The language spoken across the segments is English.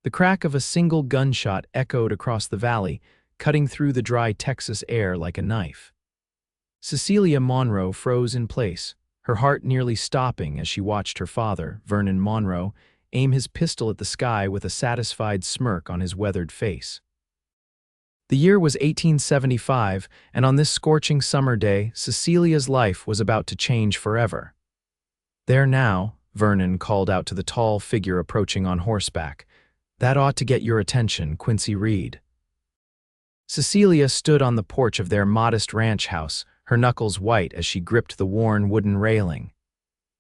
The crack of a single gunshot echoed across the valley, cutting through the dry Texas air like a knife. Cecilia Monroe froze in place, her heart nearly stopping as she watched her father, Vernon Monroe, aim his pistol at the sky with a satisfied smirk on his weathered face. The year was 1875, and on this scorching summer day, Cecilia's life was about to change forever. "There now," Vernon called out to the tall figure approaching on horseback. "That ought to get your attention, Quincy Reed." Cecilia stood on the porch of their modest ranch house, her knuckles white as she gripped the worn wooden railing.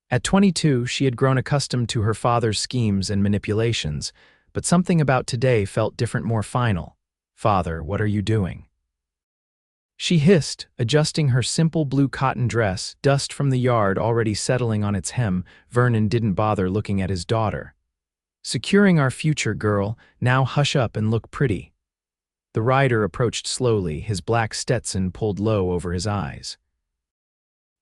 At 22, she had grown accustomed to her father's schemes and manipulations, but something about today felt different, more final. "Father, what are you doing?" She hissed, adjusting her simple blue cotton dress, dust from the yard already settling on its hem. Vernon didn't bother looking at his daughter. "Securing our future, girl. Now hush up and look pretty." The rider approached slowly, his black Stetson pulled low over his eyes.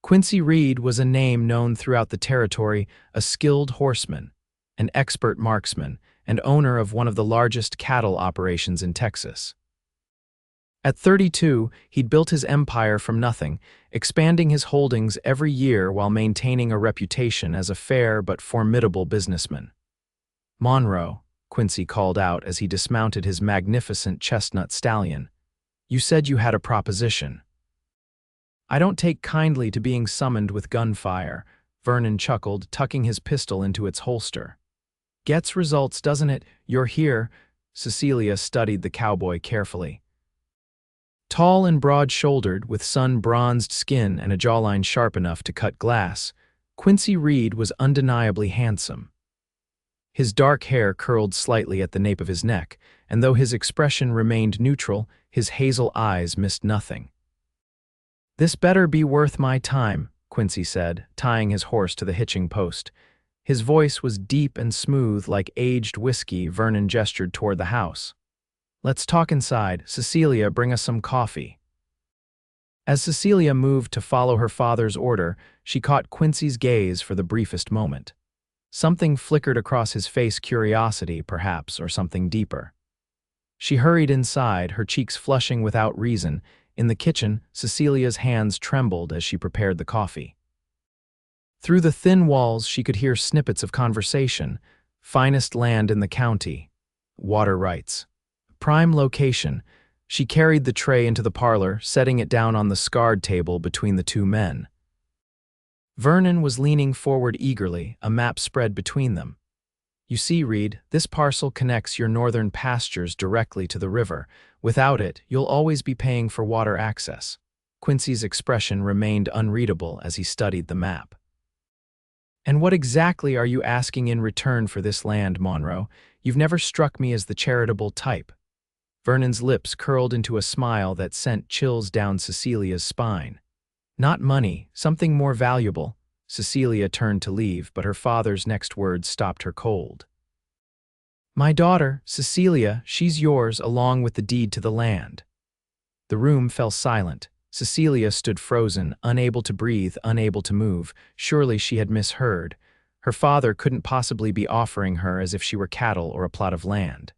Quincy Reed was a name known throughout the territory, a skilled horseman, an expert marksman, and owner of one of the largest cattle operations in Texas. At 32, he'd built his empire from nothing, expanding his holdings every year while maintaining a reputation as a fair but formidable businessman. "Monroe," Quincy called out as he dismounted his magnificent chestnut stallion, "you said you had a proposition." "I don't take kindly to being summoned with gunfire," Vernon chuckled, tucking his pistol into its holster. "Gets results, doesn't it? You're here." Cecilia studied the cowboy carefully. Tall and broad-shouldered, with sun-bronzed skin and a jawline sharp enough to cut glass, Quincy Reed was undeniably handsome. His dark hair curled slightly at the nape of his neck, and though his expression remained neutral, his hazel eyes missed nothing. "This better be worth my time," Quincy said, tying his horse to the hitching post. His voice was deep and smooth like aged whiskey. Vernon gestured toward the house. "Let's talk inside. Cecilia, bring us some coffee." As Cecilia moved to follow her father's order, she caught Quincy's gaze for the briefest moment. Something flickered across his face, curiosity, perhaps, or something deeper. She hurried inside, her cheeks flushing without reason. In the kitchen, Cecilia's hands trembled as she prepared the coffee. Through the thin walls, she could hear snippets of conversation. Finest land in the county. Water rights. Prime location. She carried the tray into the parlor, setting it down on the scarred table between the two men. Vernon was leaning forward eagerly, a map spread between them. "You see, Reed, this parcel connects your northern pastures directly to the river. Without it, you'll always be paying for water access." Quincy's expression remained unreadable as he studied the map. "And what exactly are you asking in return for this land, Monroe? You've never struck me as the charitable type." Vernon's lips curled into a smile that sent chills down Cecilia's spine. "Not money, something more valuable." Cecilia turned to leave, but her father's next words stopped her cold. "My daughter, Cecilia, she's yours along with the deed to the land." The room fell silent. Cecilia stood frozen, unable to breathe, unable to move. Surely she had misheard. Her father couldn't possibly be offering her as if she were cattle or a plot of land.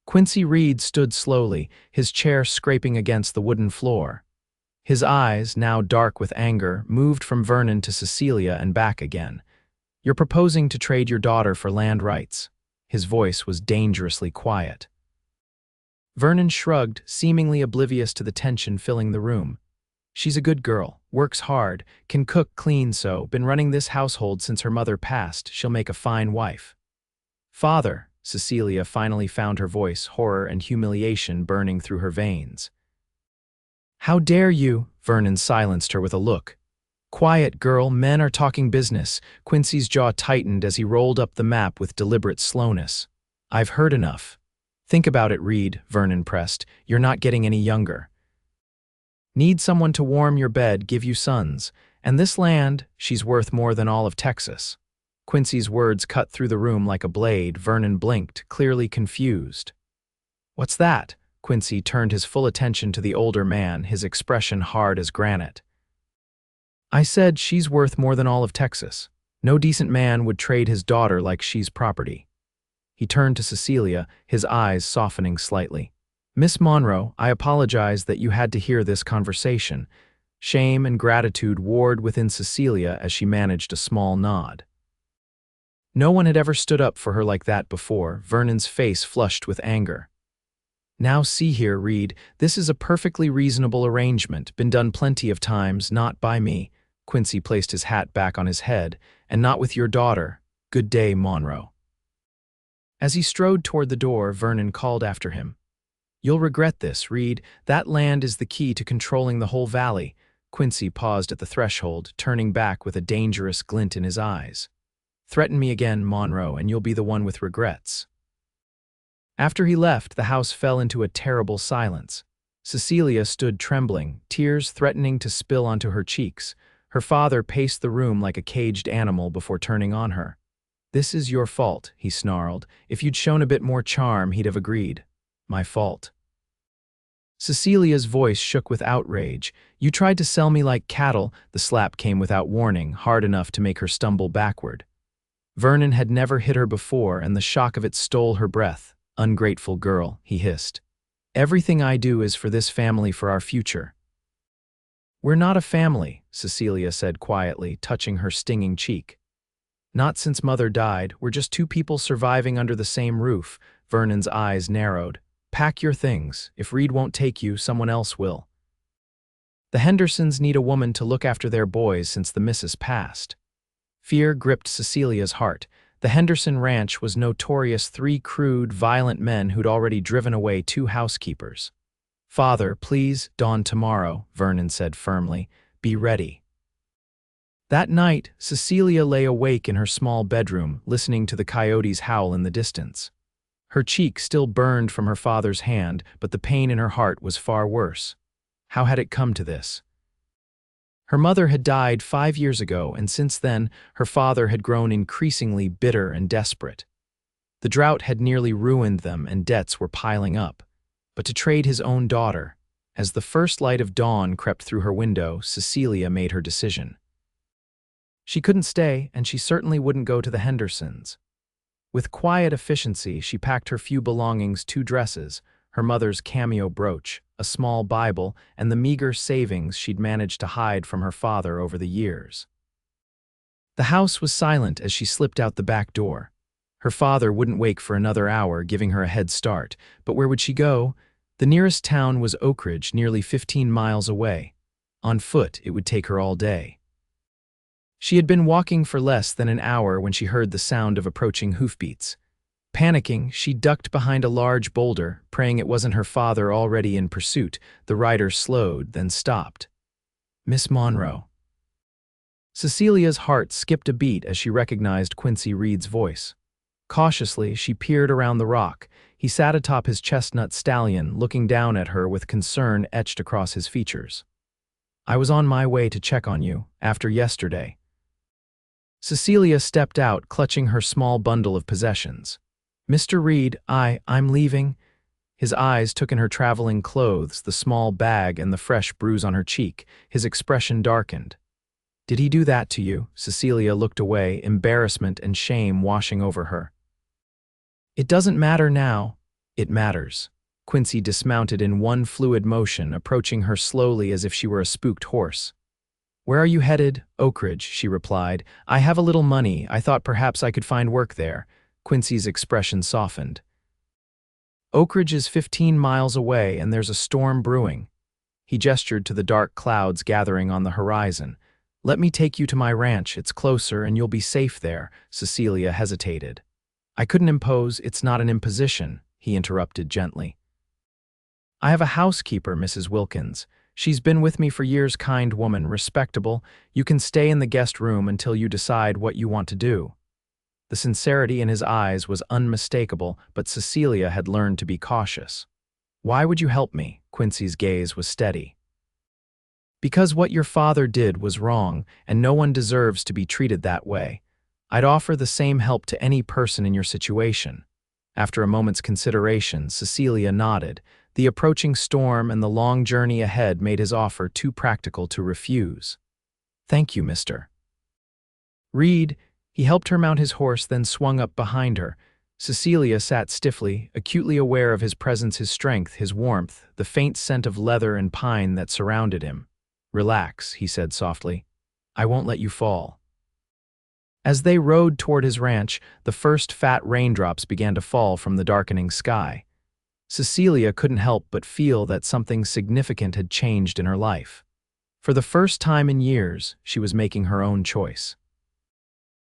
Quincy Reed stood slowly, his chair scraping against the wooden floor. His eyes, now dark with anger, moved from Vernon to Cecilia and back again. "You're proposing to trade your daughter for land rights." His voice was dangerously quiet. Vernon shrugged, seemingly oblivious to the tension filling the room. "She's a good girl, works hard, can cook, clean, been running this household since her mother passed. She'll make a fine wife." "Father," Cecilia finally found her voice, horror and humiliation burning through her veins. "How dare you?" Vernon silenced her with a look. "Quiet, girl, men are talking business." Quincy's jaw tightened as he rolled up the map with deliberate slowness. "I've heard enough." "Think about it, Reed," Vernon pressed. "You're not getting any younger. Need someone to warm your bed, give you sons. And this land, she's worth more than all of Texas." Quincy's words cut through the room like a blade. Vernon blinked, clearly confused. "What's that?" Quincy turned his full attention to the older man, his expression hard as granite. "I said she's worth more than all of Texas. No decent man would trade his daughter like she's property." He turned to Cecilia, his eyes softening slightly. "Miss Monroe, I apologize that you had to hear this conversation." Shame and gratitude warred within Cecilia as she managed a small nod. No one had ever stood up for her like that before. Vernon's face flushed with anger. "Now see here, Reed, this is a perfectly reasonable arrangement, been done plenty of times, not by me." Quincy placed his hat back on his head, "and not with your daughter. Good day, Monroe." As he strode toward the door, Vernon called after him. "You'll regret this, Reed. That land is the key to controlling the whole valley." Quincy paused at the threshold, turning back with a dangerous glint in his eyes. "Threaten me again, Monroe, and you'll be the one with regrets." After he left, the house fell into a terrible silence. Cecilia stood trembling, tears threatening to spill onto her cheeks. Her father paced the room like a caged animal before turning on her. "This is your fault," he snarled. "If you'd shown a bit more charm, he'd have agreed." "My fault." Cecilia's voice shook with outrage. "You tried to sell me like cattle." The slap came without warning, hard enough to make her stumble backward. Vernon had never hit her before, and the shock of it stole her breath. "Ungrateful girl," he hissed. "Everything I do is for this family, for our future." "We're not a family," Cecilia said quietly, touching her stinging cheek. "Not since Mother died. We're just two people surviving under the same roof." Vernon's eyes narrowed. "Pack your things. If Reed won't take you, someone else will." "The Hendersons need a woman to look after their boys since the missus passed." Fear gripped Cecilia's heart. The Henderson ranch was notorious 3 crude, violent men who'd already driven away 2 housekeepers. "Father, please, dawn tomorrow," Vernon said firmly. "Be ready." That night, Cecilia lay awake in her small bedroom, listening to the coyotes howl in the distance. Her cheek still burned from her father's hand, but the pain in her heart was far worse. How had it come to this? Her mother had died 5 years ago, and since then, her father had grown increasingly bitter and desperate. The drought had nearly ruined them, and debts were piling up. But to trade his own daughter, as the first light of dawn crept through her window, Cecilia made her decision. She couldn't stay, and she certainly wouldn't go to the Hendersons. With quiet efficiency, she packed her few belongings: 2 dresses, her mother's cameo brooch, a small Bible, and the meager savings she'd managed to hide from her father over the years. The house was silent as she slipped out the back door. Her father wouldn't wake for another hour, giving her a head start. But where would she go? The nearest town was Oak Ridge, nearly 15 miles away. On foot, it would take her all day. She had been walking for less than an hour when she heard the sound of approaching hoofbeats. Panicking, she ducked behind a large boulder, praying it wasn't her father already in pursuit. The rider slowed, then stopped. "Miss Monroe." Cecilia's heart skipped a beat as she recognized Quincy Reed's voice. Cautiously, she peered around the rock. He sat atop his chestnut stallion, looking down at her with concern etched across his features. "I was on my way to check on you, after yesterday." Cecilia stepped out, clutching her small bundle of possessions. "Mr. Reed, I'm leaving." His eyes took in her traveling clothes, the small bag, and the fresh bruise on her cheek. His expression darkened. "Did he do that to you?" Cecilia looked away, embarrassment and shame washing over her. "It doesn't matter now." "It matters." Quincy dismounted in one fluid motion, approaching her slowly as if she were a spooked horse. "Where are you headed?" "Oak Ridge," she replied. "I have a little money. I thought perhaps I could find work there." Quincy's expression softened. "Oak Ridge is 15 miles away, and there's a storm brewing." He gestured to the dark clouds gathering on the horizon. "Let me take you to my ranch. It's closer, and you'll be safe there." Cecilia hesitated. "I couldn't impose. It's not an imposition," he interrupted gently. "I have a housekeeper, Mrs. Wilkins. She's been with me for years, kind woman, respectable. You can stay in the guest room until you decide what you want to do." The sincerity in his eyes was unmistakable, but Cecilia had learned to be cautious. "Why would you help me?" Quincy's gaze was steady. "Because what your father did was wrong, and no one deserves to be treated that way. I'd offer the same help to any person in your situation." After a moment's consideration, Cecilia nodded. The approaching storm and the long journey ahead made his offer too practical to refuse. "Thank you, Mr. Reed." He helped her mount his horse, then swung up behind her. Cecilia sat stiffly, acutely aware of his presence, his strength, his warmth, the faint scent of leather and pine that surrounded him. "Relax," he said softly. "I won't let you fall." As they rode toward his ranch, the first fat raindrops began to fall from the darkening sky. Cecilia couldn't help but feel that something significant had changed in her life. For the first time in years, she was making her own choice.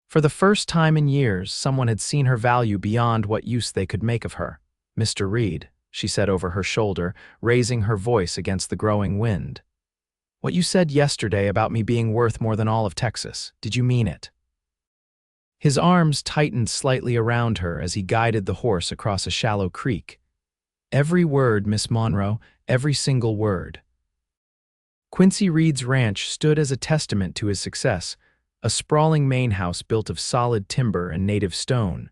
For the first time in years, someone had seen her value beyond what use they could make of her. "Mr. Reed," she said over her shoulder, raising her voice against the growing wind. "What you said yesterday about me being worth more than all of Texas, did you mean it?" His arms tightened slightly around her as he guided the horse across a shallow creek. "Every word, Miss Monroe, every single word." Quincy Reed's ranch stood as a testament to his success, a sprawling main house built of solid timber and native stone,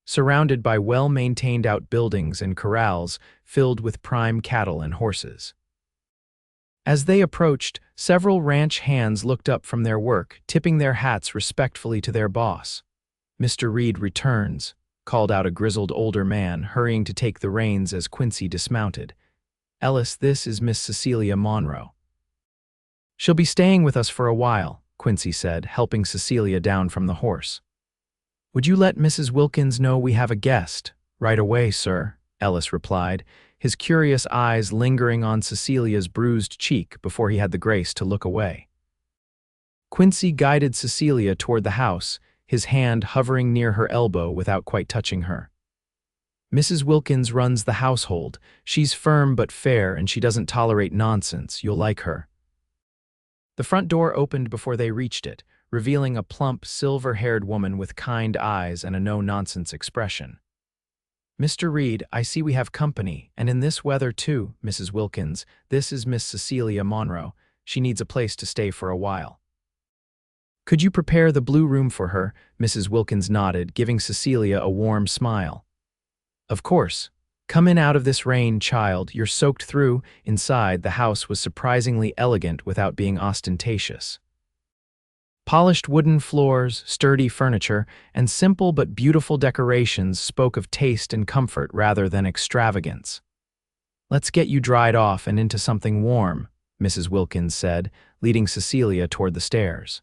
surrounded by well-maintained outbuildings and corrals filled with prime cattle and horses. As they approached, several ranch hands looked up from their work, tipping their hats respectfully to their boss. "Mr. Reed returns," called out a grizzled older man, hurrying to take the reins as Quincy dismounted. "Ellis, this is Miss Cecilia Monroe." "She'll be staying with us for a while," Quincy said, helping Cecilia down from the horse. "Would you let Mrs. Wilkins know we have a guest?" "Right away, sir," Ellis replied, his curious eyes lingering on Cecilia's bruised cheek before he had the grace to look away. Quincy guided Cecilia toward the house, his hand hovering near her elbow without quite touching her. "Mrs. Wilkins runs the household. She's firm but fair, and she doesn't tolerate nonsense. You'll like her." The front door opened before they reached it, revealing a plump, silver-haired woman with kind eyes and a no-nonsense expression. "Mr. Reed, I see we have company, and in this weather too, Mrs. Wilkins. This is Miss Cecilia Monroe. She needs a place to stay for a while." "Could you prepare the blue room for her?" Mrs. Wilkins nodded, giving Cecilia a warm smile. "Of course. Come in out of this rain, child. You're soaked through." Inside, the house was surprisingly elegant without being ostentatious. Polished wooden floors, sturdy furniture, and simple but beautiful decorations spoke of taste and comfort rather than extravagance. "Let's get you dried off and into something warm," Mrs. Wilkins said, leading Cecilia toward the stairs.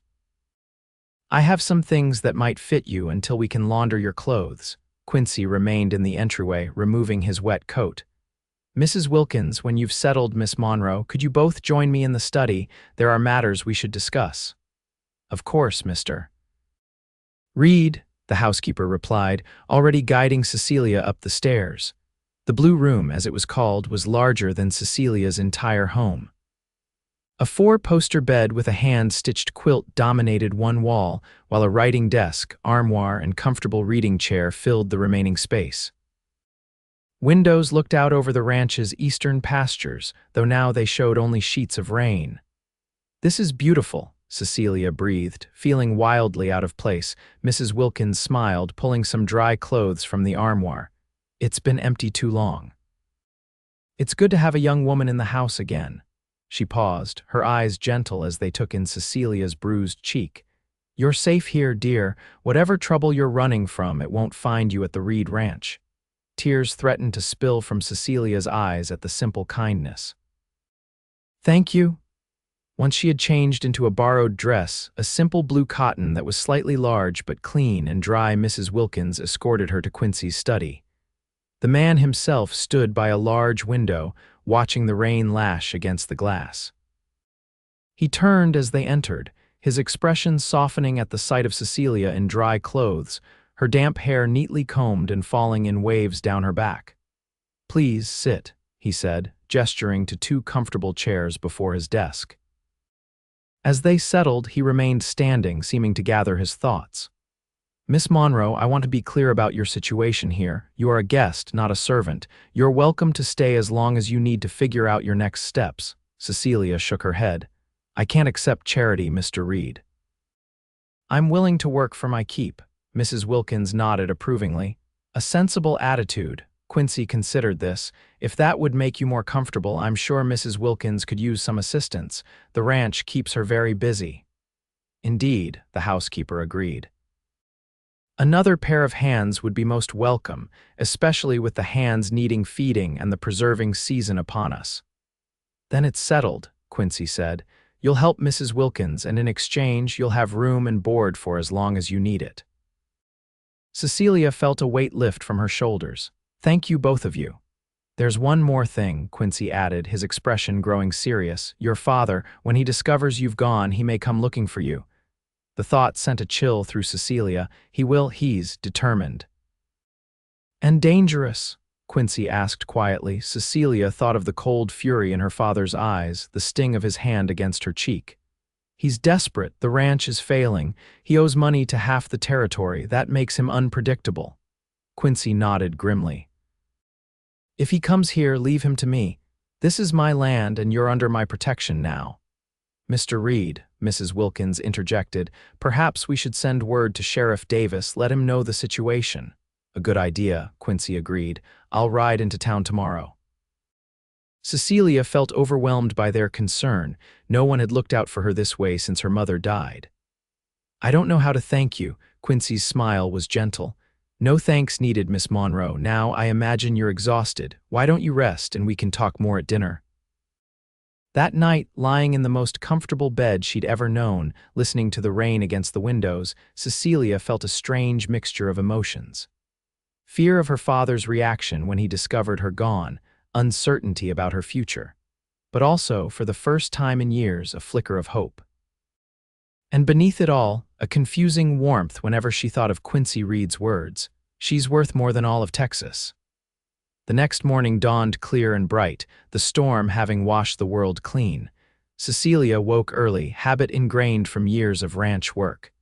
"I have some things that might fit you until we can launder your clothes." Quincy remained in the entryway, removing his wet coat. "Mrs. Wilkins, when you've settled Miss Monroe, could you both join me in the study? There are matters we should discuss." "Of course, Mr. Reed," the housekeeper replied, already guiding Cecilia up the stairs. The blue room, as it was called, was larger than Cecilia's entire home. A four-poster bed with a hand-stitched quilt dominated one wall, while a writing desk, armoire, and comfortable reading chair filled the remaining space. Windows looked out over the ranch's eastern pastures, though now they showed only sheets of rain. "This is beautiful," Cecilia breathed, feeling wildly out of place. Mrs. Wilkins smiled, pulling some dry clothes from the armoire. "It's been empty too long." "It's good to have a young woman in the house again." She paused, her eyes gentle as they took in Cecilia's bruised cheek. "You're safe here, dear. Whatever trouble you're running from, it won't find you at the Reed Ranch." Tears threatened to spill from Cecilia's eyes at the simple kindness. "Thank you." Once she had changed into a borrowed dress, a simple blue cotton that was slightly large but clean and dry, Mrs. Wilkins escorted her to Quincy's study. The man himself stood by a large window, watching the rain lash against the glass. He turned as they entered, his expression softening at the sight of Cecilia in dry clothes, her damp hair neatly combed and falling in waves down her back. "Please sit," he said, gesturing to two comfortable chairs before his desk. As they settled, he remained standing, seeming to gather his thoughts. "Miss Monroe, I want to be clear about your situation here. You are a guest, not a servant. You're welcome to stay as long as you need to figure out your next steps." Cecilia shook her head. "I can't accept charity, Mr. Reed." "I'm willing to work for my keep." Mrs. Wilkins nodded approvingly. "A sensible attitude." Quincy considered this. "If that would make you more comfortable, I'm sure Mrs. Wilkins could use some assistance. The ranch keeps her very busy." "Indeed," the housekeeper agreed. Another pair of hands would be most welcome, especially with the hands needing feeding and the preserving season upon us. Then it's settled, Quincy said. You'll help Mrs. Wilkins, and in exchange, you'll have room and board for as long as you need it. Cecilia felt a weight lift from her shoulders. Thank you, both of you. There's one more thing, Quincy added, his expression growing serious. Your father, when he discovers you've gone, he may come looking for you. The thought sent a chill through Cecilia. He's determined. And dangerous? Quincy asked quietly. Cecilia thought of the cold fury in her father's eyes, the sting of his hand against her cheek. He's desperate. The ranch is failing. He owes money to half the territory. That makes him unpredictable. Quincy nodded grimly. If he comes here, leave him to me. This is my land and you're under my protection now. Mr. Reed, Mrs. Wilkins interjected, perhaps we should send word to Sheriff Davis, let him know the situation. A good idea, Quincy agreed. I'll ride into town tomorrow. Cecilia felt overwhelmed by their concern. No one had looked out for her this way since her mother died. I don't know how to thank you. Quincy's smile was gentle. No thanks needed, Miss Monroe. Now I imagine you're exhausted. Why don't you rest and we can talk more at dinner? That night, lying in the most comfortable bed she'd ever known, listening to the rain against the windows, Cecilia felt a strange mixture of emotions. Fear of her father's reaction when he discovered her gone, uncertainty about her future, but also, for the first time in years, a flicker of hope. And beneath it all, a confusing warmth whenever she thought of Quincy Reed's words, "She's worth more than all of Texas." The next morning dawned clear and bright, the storm having washed the world clean. Cecilia woke early, habit ingrained from years of ranch work.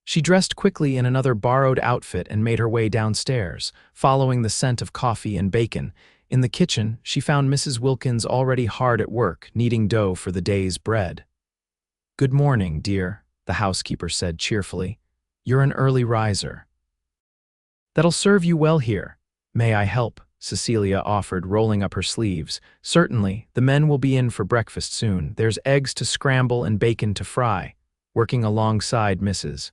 She dressed quickly in another borrowed outfit and made her way downstairs, following the scent of coffee and bacon. In the kitchen, she found Mrs. Wilkins already hard at work, kneading dough for the day's bread. "Good morning, dear," the housekeeper said cheerfully. "You're an early riser." "That'll serve you well here. May I help?" Cecilia offered, rolling up her sleeves. "Certainly, the men will be in for breakfast soon. There's eggs to scramble and bacon to fry." Working alongside Mrs.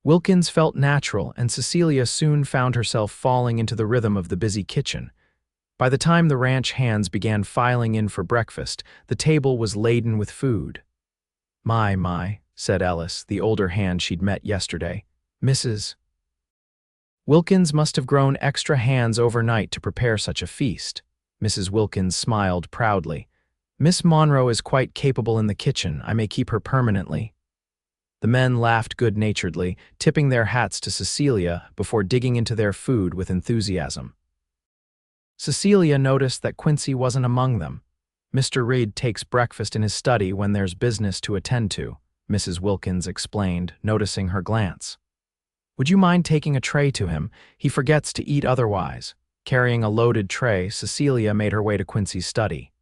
Wilkins felt natural, and Cecilia soon found herself falling into the rhythm of the busy kitchen. By the time the ranch hands began filing in for breakfast, the table was laden with food. My, said Ellis, the older hand she'd met yesterday. Mrs. Wilkins must have grown extra hands overnight to prepare such a feast. Mrs. Wilkins smiled proudly. Miss Monroe is quite capable in the kitchen. I may keep her permanently. The men laughed good-naturedly, tipping their hats to Cecilia before digging into their food with enthusiasm. Cecilia noticed that Quincy wasn't among them. Mr. Reed takes breakfast in his study when there's business to attend to, Mrs. Wilkins explained, noticing her glance. Would you mind taking a tray to him? He forgets to eat otherwise. Carrying a loaded tray, Cecilia made her way to Quincy's study.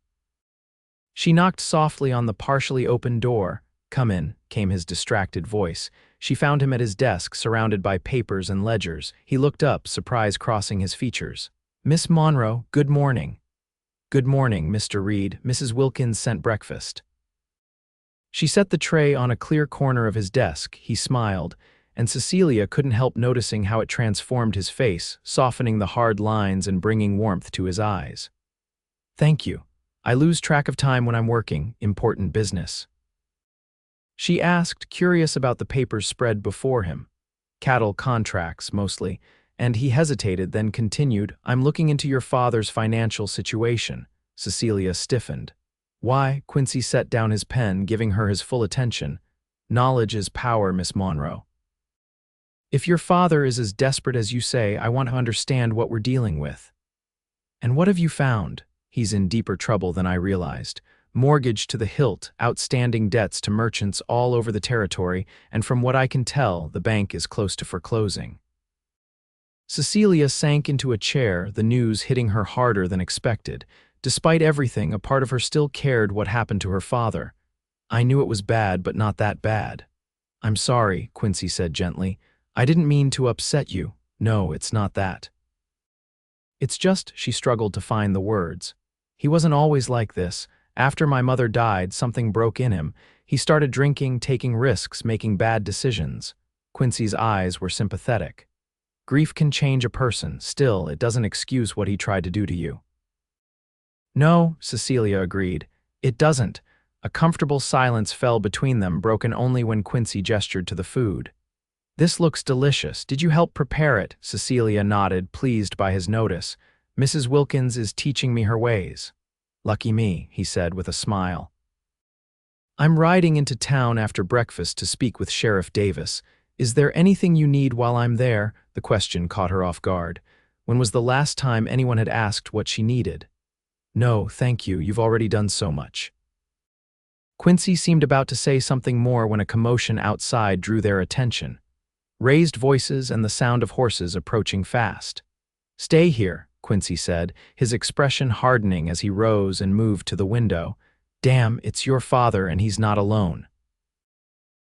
She knocked softly on the partially open door. Come in, came his distracted voice. She found him at his desk, surrounded by papers and ledgers. He looked up, surprise crossing his features. Miss Monroe, good morning. Good morning, Mr. Reed. Mrs. Wilkins sent breakfast. She set the tray on a clear corner of his desk. He smiled, and Cecilia couldn't help noticing how it transformed his face, softening the hard lines and bringing warmth to his eyes. Thank you. I lose track of time when I'm working. Important business. She asked, curious about the papers spread before him. Cattle contracts, mostly, and he hesitated, then continued, I'm looking into your father's financial situation. Cecilia stiffened. Why? Quincy set down his pen, giving her his full attention. Knowledge is power, Miss Monroe. If your father is as desperate as you say, I want to understand what we're dealing with. And what have you found? He's in deeper trouble than I realized. Mortgage to the hilt, outstanding debts to merchants all over the territory, and from what I can tell, the bank is close to foreclosing. Cecilia sank into a chair, the news hitting her harder than expected. Despite everything, a part of her still cared what happened to her father. I knew it was bad, but not that bad. I'm sorry, Quincy said gently. I didn't mean to upset you. No, it's not that. It's just, she struggled to find the words. He wasn't always like this. After my mother died, something broke in him. He started drinking, taking risks, making bad decisions. Quincy's eyes were sympathetic. Grief can change a person, still, it doesn't excuse what he tried to do to you. No, Cecilia agreed. It doesn't. A comfortable silence fell between them, broken only when Quincy gestured to the food. This looks delicious. Did you help prepare it? Cecilia nodded, pleased by his notice. Mrs. Wilkins is teaching me her ways. Lucky me, he said with a smile. I'm riding into town after breakfast to speak with Sheriff Davis. Is there anything you need while I'm there? The question caught her off guard. When was the last time anyone had asked what she needed? No, thank you, you've already done so much. Quincy seemed about to say something more when a commotion outside drew their attention. Raised voices and the sound of horses approaching fast. Stay here, Quincy said, his expression hardening as he rose and moved to the window. Damn, it's your father and he's not alone.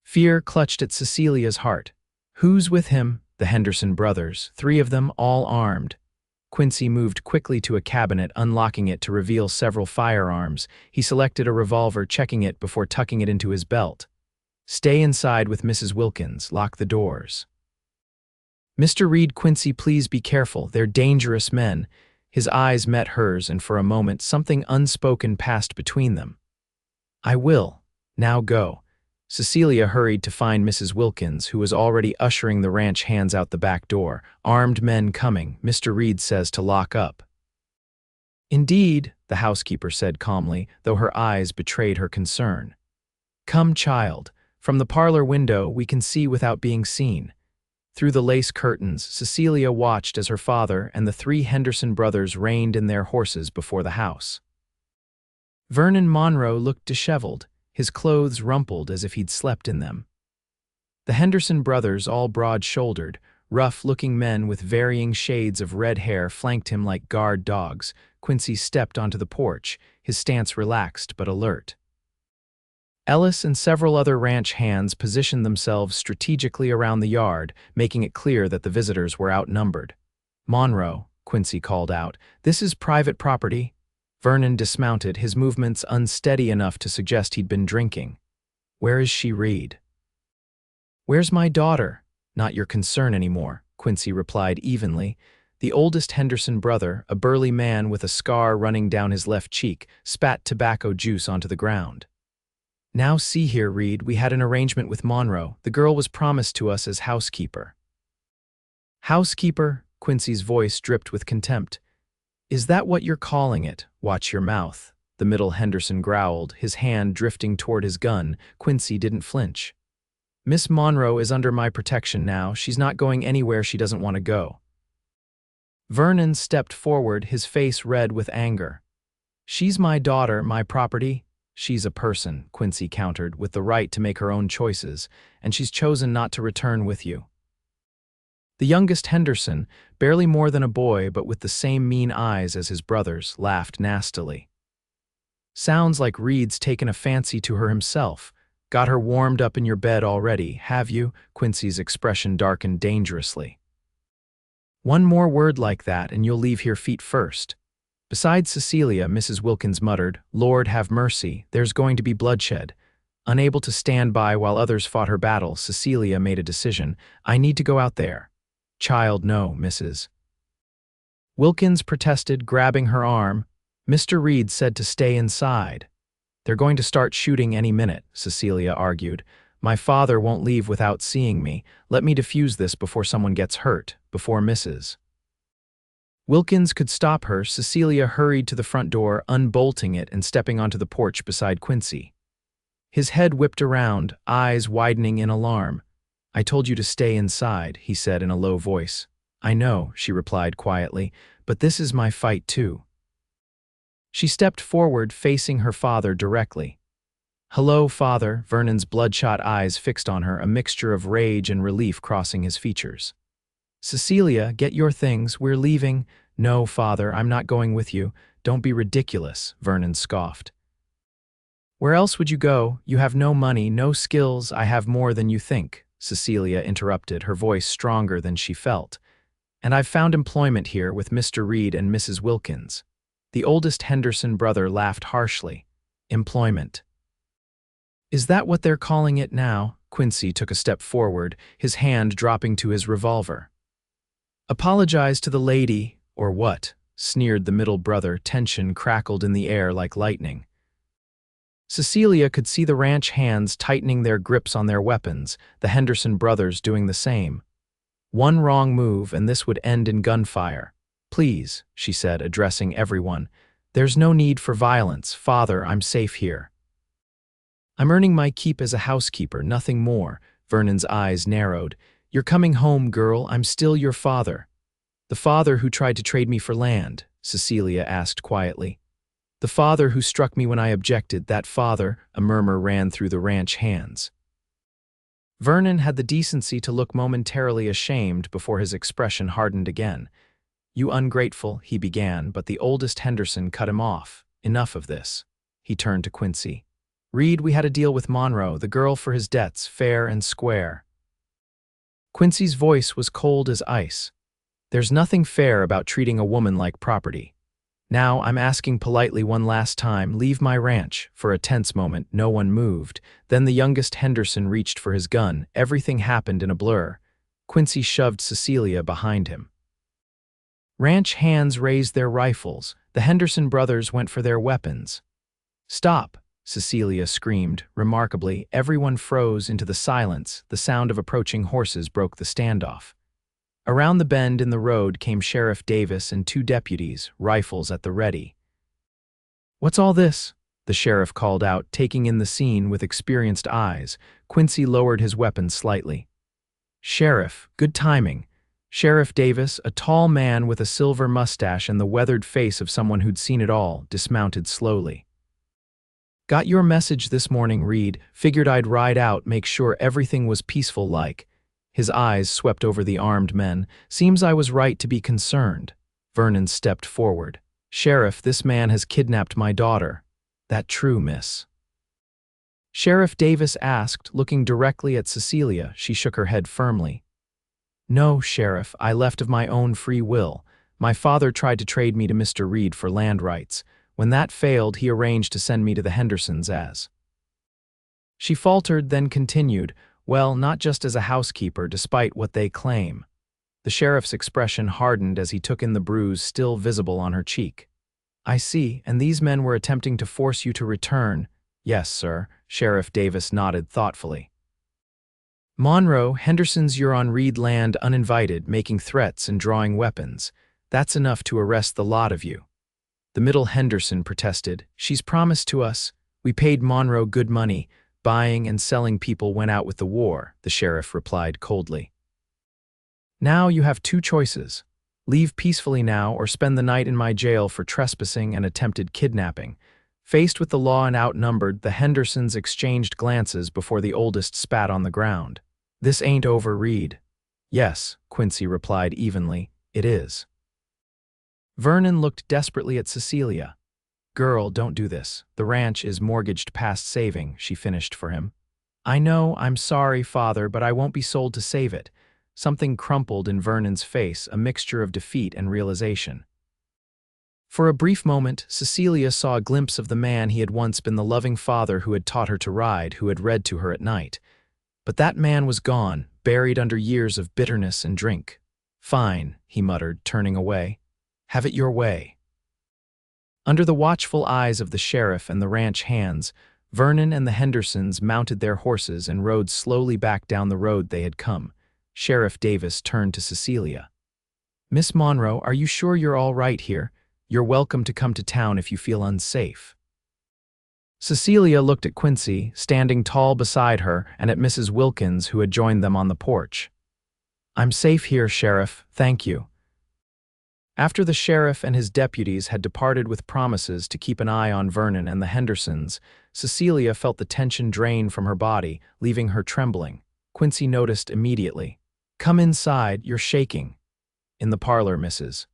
Fear clutched at Cecilia's heart. Who's with him? The Henderson brothers, 3 of them, all armed. Quincy moved quickly to a cabinet, unlocking it to reveal several firearms. He selected a revolver, checking it before tucking it into his belt. Stay inside with Mrs. Wilkins. Lock the doors. Mr. Reed, Quincy, please be careful. They're dangerous men. His eyes met hers, and for a moment something unspoken passed between them. I will. Now go. Cecilia hurried to find Mrs. Wilkins, who was already ushering the ranch hands out the back door. Armed men coming. Mr. Reed says to lock up. Indeed, the housekeeper said calmly, though her eyes betrayed her concern. Come, child. From the parlor window we can see without being seen. Through the lace curtains, Cecilia watched as her father and the 3 Henderson brothers reined in their horses before the house. Vernon Monroe looked disheveled, his clothes rumpled as if he'd slept in them. The Henderson brothers, all broad-shouldered, rough-looking men with varying shades of red hair, flanked him like guard dogs. Quincy stepped onto the porch, his stance relaxed but alert. Ellis and several other ranch hands positioned themselves strategically around the yard, making it clear that the visitors were outnumbered. Monroe, Quincy called out, this is private property. Vernon dismounted, his movements unsteady enough to suggest he'd been drinking. Where is she, Reed? Where's my daughter? Not your concern anymore, Quincy replied evenly. The oldest Henderson brother, a burly man with a scar running down his left cheek, spat tobacco juice onto the ground. Now see here, Reed, we had an arrangement with Monroe. The girl was promised to us as housekeeper. Housekeeper? Quincy's voice dripped with contempt. Is that what you're calling it? Watch your mouth, the middle Henderson growled, his hand drifting toward his gun. Quincy didn't flinch. Miss Monroe is under my protection now. She's not going anywhere she doesn't want to go. Vernon stepped forward, his face red with anger. She's my daughter, my property. She's a person, Quincy countered, with the right to make her own choices, and she's chosen not to return with you. The youngest Henderson, barely more than a boy but with the same mean eyes as his brothers, laughed nastily. Sounds like Reed's taken a fancy to her himself. Got her warmed up in your bed already, have you? Quincy's expression darkened dangerously. One more word like that and you'll leave here feet first. Besides Cecilia, Mrs. Wilkins muttered, Lord have mercy, there's going to be bloodshed. Unable to stand by while others fought her battle, Cecilia made a decision. I need to go out there. Child, no, Mrs. Wilkins protested, grabbing her arm. Mr. Reed said to stay inside. They're going to start shooting any minute, Cecilia argued. My father won't leave without seeing me. Let me defuse this before someone gets hurt, before Mrs. Wilkins could stop her. Cecilia hurried to the front door, unbolting it and stepping onto the porch beside Quincy. His head whipped around, eyes widening in alarm. I told you to stay inside, he said in a low voice. I know, she replied quietly, but this is my fight too. She stepped forward, facing her father directly. Hello, father, Vernon's bloodshot eyes fixed on her, a mixture of rage and relief crossing his features. Cecilia, get your things, we're leaving. No, father, I'm not going with you. Don't be ridiculous, Vernon scoffed. Where else would you go? You have no money, no skills. I have more than you think, Cecilia interrupted, her voice stronger than she felt. And I've found employment here with Mr. Reed and Mrs. Wilkins. The oldest Henderson brother laughed harshly. Employment. Is that what they're calling it now? Quincy took a step forward, his hand dropping to his revolver. Apologize to the lady, or what? Sneered the middle brother. Tension crackled in the air like lightning. Cecilia could see the ranch hands tightening their grips on their weapons, the Henderson brothers doing the same. One wrong move and this would end in gunfire. Please, she said, addressing everyone. There's no need for violence. Father, I'm safe here. I'm earning my keep as a housekeeper, nothing more. Vernon's eyes narrowed. You're coming home, girl. I'm still your father. The father who tried to trade me for land, Cecilia asked quietly. The father who struck me when I objected, that father, a murmur ran through the ranch hands. Vernon had the decency to look momentarily ashamed before his expression hardened again. You ungrateful, he began, but the oldest Henderson cut him off. Enough of this. He turned to Quincy. Reed, we had a deal with Monroe, the girl for his debts, fair and square. Quincy's voice was cold as ice. There's nothing fair about treating a woman like property. Now, I'm asking politely one last time, leave my ranch. For a tense moment, no one moved. Then the youngest Henderson reached for his gun. Everything happened in a blur. Quincy shoved Cecilia behind him. Ranch hands raised their rifles. The Henderson brothers went for their weapons. Stop, Cecilia screamed. Remarkably, everyone froze into the silence. The sound of approaching horses broke the standoff. Around the bend in the road came Sheriff Davis and two deputies, rifles at the ready. What's all this? The sheriff called out, taking in the scene with experienced eyes. Quincy lowered his weapon slightly. Sheriff, good timing. Sheriff Davis, a tall man with a silver mustache and the weathered face of someone who'd seen it all, dismounted slowly. Got your message this morning, Reed. Figured I'd ride out, make sure everything was peaceful like. His eyes swept over the armed men. Seems I was right to be concerned. Vernon stepped forward. Sheriff, this man has kidnapped my daughter. That true, miss? Sheriff Davis asked, looking directly at Cecilia. She shook her head firmly. No, Sheriff, I left of my own free will. My father tried to trade me to Mr. Reed for land rights. When that failed, he arranged to send me to the Hendersons as. She faltered, then continued, well, not just as a housekeeper, despite what they claim. The sheriff's expression hardened as he took in the bruise still visible on her cheek. I see, and these men were attempting to force you to return. Yes, sir, Sheriff Davis nodded thoughtfully. Monroe, Hendersons, you're on Reed land uninvited, making threats and drawing weapons. That's enough to arrest the lot of you. The middle Henderson protested. She's promised to us. We paid Monroe good money. Buying and selling people went out with the war, the sheriff replied coldly. Now you have two choices. Leave peacefully now or spend the night in my jail for trespassing and attempted kidnapping. Faced with the law and outnumbered, the Hendersons exchanged glances before the oldest spat on the ground. This ain't over, Reed. Yes, Quincy replied evenly, it is. Vernon looked desperately at Cecilia. Girl, don't do this. The ranch is mortgaged past saving, she finished for him. I know, I'm sorry, father, but I won't be sold to save it. Something crumpled in Vernon's face, a mixture of defeat and realization. For a brief moment, Cecilia saw a glimpse of the man he had once been, the loving father who had taught her to ride, who had read to her at night. But that man was gone, buried under years of bitterness and drink. Fine, he muttered, turning away. Have it your way. Under the watchful eyes of the sheriff and the ranch hands, Vernon and the Hendersons mounted their horses and rode slowly back down the road they had come. Sheriff Davis turned to Cecilia. Miss Monroe, are you sure you're all right here? You're welcome to come to town if you feel unsafe. Cecilia looked at Quincy, standing tall beside her, and at Mrs. Wilkins, who had joined them on the porch. I'm safe here, Sheriff, thank you. After the sheriff and his deputies had departed with promises to keep an eye on Vernon and the Hendersons, Cecilia felt the tension drain from her body, leaving her trembling. Quincy noticed immediately. Come inside, you're shaking. In the parlor, Mrs.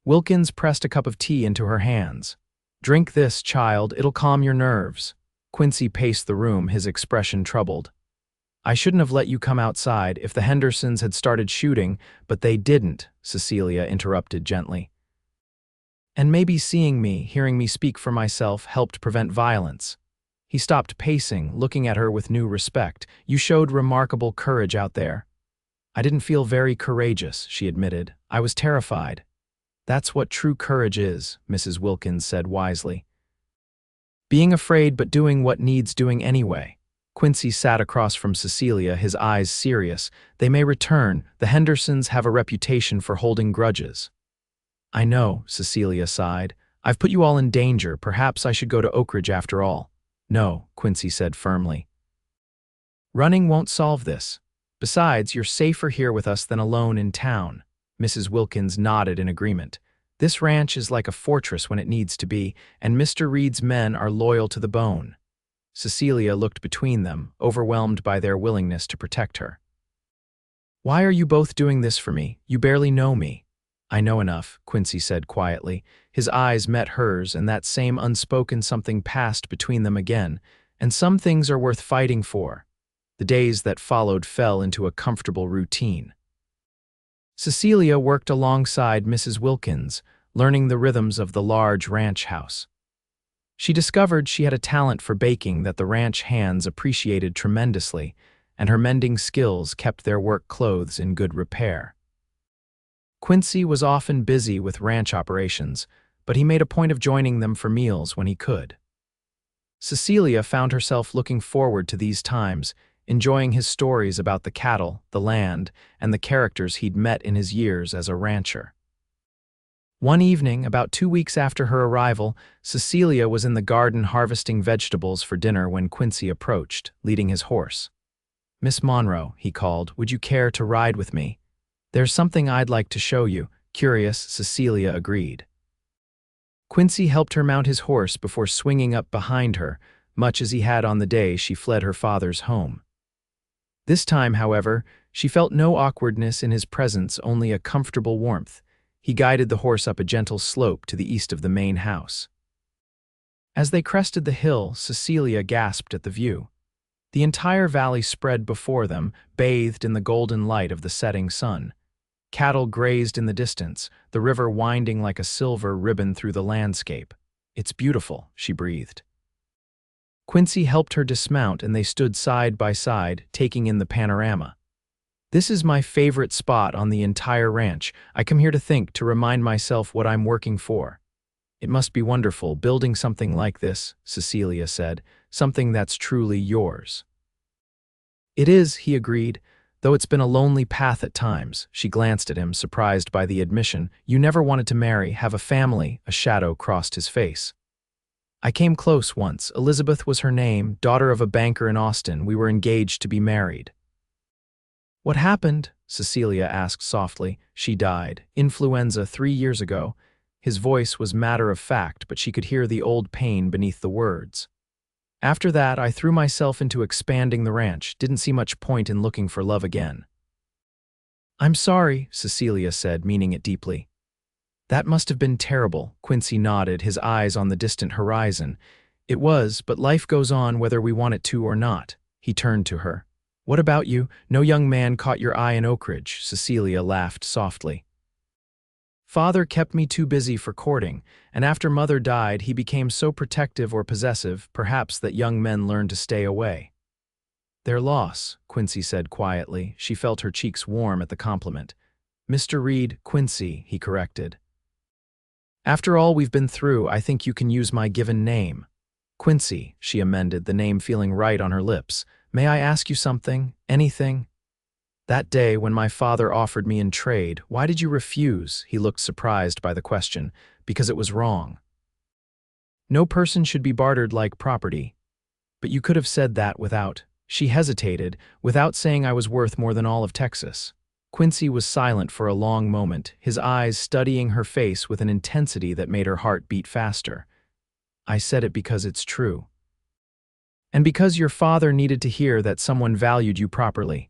Wilkins pressed a cup of tea into her hands. Drink this, child, it'll calm your nerves. Quincy paced the room, his expression troubled. I shouldn't have let you come outside if the Hendersons had started shooting, but they didn't, Cecilia interrupted gently. And maybe seeing me, hearing me speak for myself, helped prevent violence. He stopped pacing, looking at her with new respect. "You showed remarkable courage out there." "I didn't feel very courageous," she admitted. "I was terrified." "That's what true courage is," Mrs. Wilkins said wisely. "Being afraid but doing what needs doing anyway." Quincy sat across from Cecilia, his eyes serious. "They may return. The Hendersons have a reputation for holding grudges." "I know," Cecilia sighed. "I've put you all in danger. Perhaps I should go to Oakridge after all." "No," Quincy said firmly. "Running won't solve this. Besides, you're safer here with us than alone in town." Mrs. Wilkins nodded in agreement. "This ranch is like a fortress when it needs to be, and Mr. Reed's men are loyal to the bone." Cecilia looked between them, overwhelmed by their willingness to protect her. "Why are you both doing this for me? You barely know me." "I know enough," Quincy said quietly. His eyes met hers, and that same unspoken something passed between them again. "And some things are worth fighting for." The days that followed fell into a comfortable routine. Cecilia worked alongside Mrs. Wilkins, learning the rhythms of the large ranch house. She discovered she had a talent for baking that the ranch hands appreciated tremendously, and her mending skills kept their work clothes in good repair. Quincy was often busy with ranch operations, but he made a point of joining them for meals when he could. Cecilia found herself looking forward to these times, enjoying his stories about the cattle, the land, and the characters he'd met in his years as a rancher. One evening, about 2 weeks after her arrival, Cecilia was in the garden harvesting vegetables for dinner when Quincy approached, leading his horse. "Miss Monroe," he called, "would you care to ride with me? There's something I'd like to show you." Curious, Cecilia agreed. Quincy helped her mount his horse before swinging up behind her, much as he had on the day she fled her father's home. This time, however, she felt no awkwardness in his presence, only a comfortable warmth. He guided the horse up a gentle slope to the east of the main house. As they crested the hill, Cecilia gasped at the view. The entire valley spread before them, bathed in the golden light of the setting sun. Cattle grazed in the distance, the river winding like a silver ribbon through the landscape. "It's beautiful," she breathed. Quincy helped her dismount, and they stood side by side, taking in the panorama. "This is my favorite spot on the entire ranch. I come here to think, to remind myself what I'm working for." "It must be wonderful, building something like this," Cecilia said, "something that's truly yours." "It is," he agreed, "though it's been a lonely path at times." She glanced at him, surprised by the admission. "You never wanted to marry, have a family?" A shadow crossed his face. "I came close once. Elizabeth was her name, daughter of a banker in Austin. We were engaged to be married." "What happened?" Cecilia asked softly. "She died. Influenza 3 years ago." His voice was matter of fact, but she could hear the old pain beneath the words. "After that, I threw myself into expanding the ranch. Didn't see much point in looking for love again." "I'm sorry," Cecilia said, meaning it deeply. "That must have been terrible." Quincy nodded, his eyes on the distant horizon. "It was, but life goes on whether we want it to or not." He turned to her. "What about you? No young man caught your eye in Oakridge." Cecilia laughed softly. "Father kept me too busy for courting, and after Mother died, he became so protective or possessive, perhaps, that young men learned to stay away." "Their loss," Quincy said quietly. She felt her cheeks warm at the compliment. "Mr. Reed, Quincy," he corrected. "After all we've been through, I think you can use my given name." "Quincy," she amended, the name feeling right on her lips. "May I ask you something? Anything?" "That day when my father offered me in trade, why did you refuse?" He looked surprised by the question. "Because it was wrong. No person should be bartered like property. But you could have said that without—" She hesitated, "without saying I was worth more than all of Texas." Quincy was silent for a long moment, his eyes studying her face with an intensity that made her heart beat faster. "I said it because it's true. And because your father needed to hear that someone valued you properly."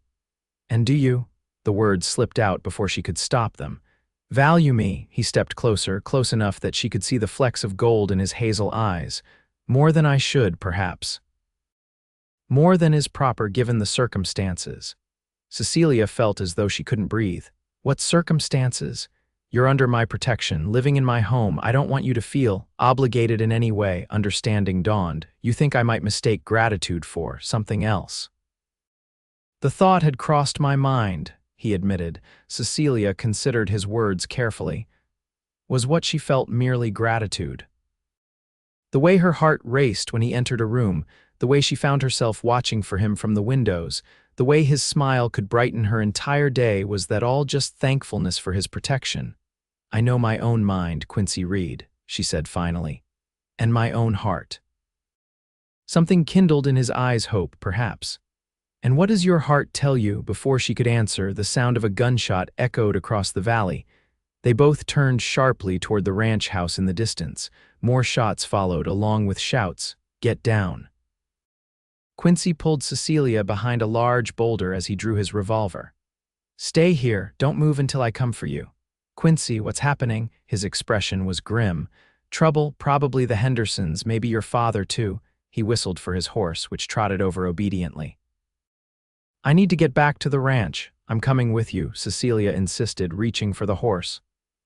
"And do you?" The words slipped out before she could stop them. "Value me." He stepped closer, close enough that she could see the flecks of gold in his hazel eyes. "More than I should, perhaps. More than is proper given the circumstances." Cecilia felt as though she couldn't breathe. "What circumstances?" You're under my protection, living in my home. I don't want you to feel obligated in any way," understanding dawned. "You think I might mistake gratitude for something else." "The thought had crossed my mind," he admitted. Cecilia considered his words carefully. Was what she felt merely gratitude? The way her heart raced when he entered a room, the way she found herself watching for him from the windows, the way his smile could brighten her entire day, was that all just thankfulness for his protection? "I know my own mind, Quincy Reed," she said finally, "and my own heart." Something kindled in his eyes, hope, perhaps. "And what does your heart tell you?" Before she could answer, the sound of a gunshot echoed across the valley. They both turned sharply toward the ranch house in the distance. More shots followed, along with shouts, "Get down!" Quincy pulled Cecilia behind a large boulder as he drew his revolver. "Stay here, don't move until I come for you." "Quincy, what's happening?" His expression was grim. "Trouble, probably the Hendersons, maybe your father too." He whistled for his horse, which trotted over obediently. "I need to get back to the ranch. I'm coming with you," Cecilia insisted, reaching for the horse.